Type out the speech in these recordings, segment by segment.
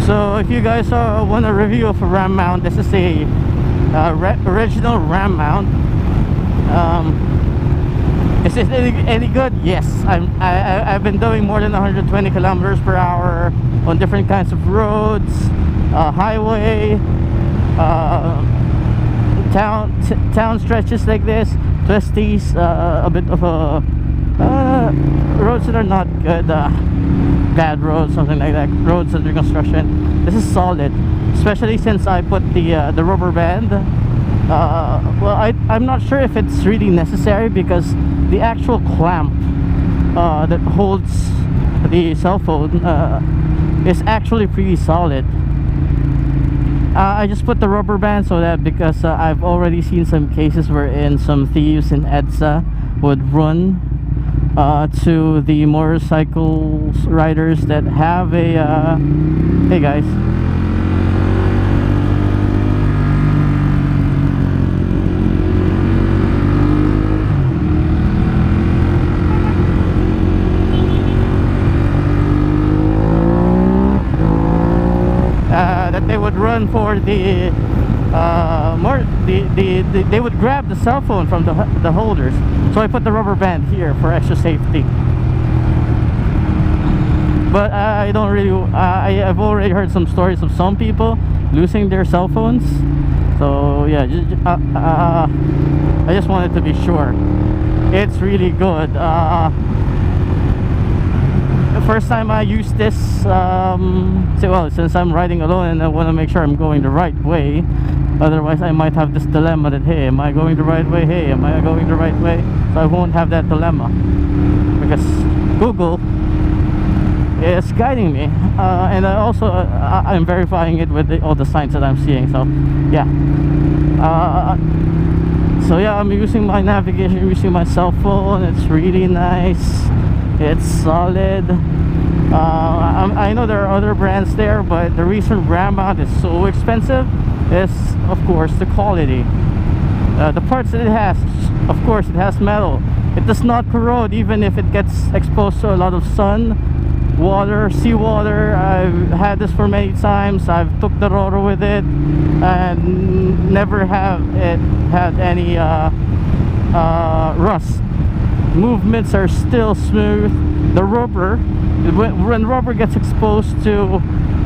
So if you guys want a review of a RAM mount, this is a original RAM mount. Is it any good? Yes. I've been doing more than 120 kilometers per hour on different kinds of roads, highway, town stretches like this, twisties, a bit of roads that are not good, bad roads, something like that, roads under construction. This is solid, especially since I put the rubber band. Well, I'm not sure if it's really necessary, because the actual clamp that holds the cell phone is actually pretty solid. I just put the rubber band so that, because I've already seen some cases wherein some thieves in EDSA would run to the motorcycle riders that have a hey guys, that they would run for the they would grab the cell phone from the holders. So I put the rubber band here for extra safety. But I don't really I've already heard some stories of some people losing their cell phones. So yeah, I just wanted to be sure. It's really good. The first time I used this, since I'm riding alone and I want to make sure I'm going the right way, otherwise I might have this dilemma that, hey, am I going the right way? Hey, am I going the right way? So I won't have that dilemma, because Google is guiding me, and I also I'm verifying it with all the signs that I'm seeing. So yeah, I'm using my navigation, using my cell phone. It's really nice. It's solid. I know there are other brands there, but the reason RAM mount is so expensive is, of course, the quality. The parts that it has, of course, it has metal. It does not corrode even if it gets exposed to a lot of sun, water, seawater. I've had this for many times. I've took the Roro with it and never have it had any rust. Movements are still smooth. The rubber, when rubber gets exposed to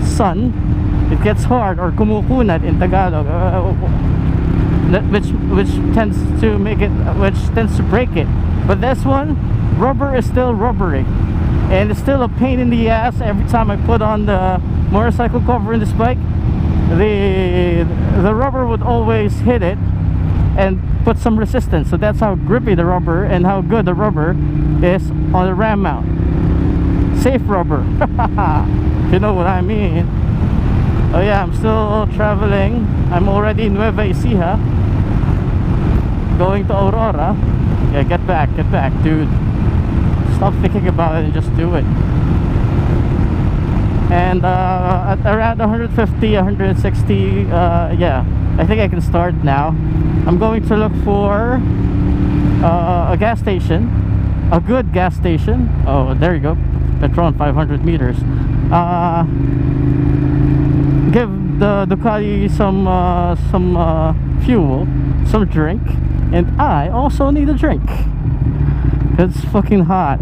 sun, it gets hard, or kumukunat in Tagalog, which tends to break it. But this one, rubber is still rubbery, and it's still a pain in the ass every time I put on the motorcycle cover in this bike. The rubber would always hit it and put some resistance. So that's how grippy the rubber and how good the rubber is on the RAM mount. Safe rubber. You know what I mean. Oh yeah, I'm still traveling. I'm already in Nueva Ecija, going to Aurora. Yeah, get back, dude. Stop thinking about it and just do it. And at around 150, 160, yeah, I think I can start now. I'm going to look for a gas station, a good gas station. Oh, there you go. Petron 500 meters. Give the Ducati some fuel, some drink, and I also need a drink. It's fucking hot.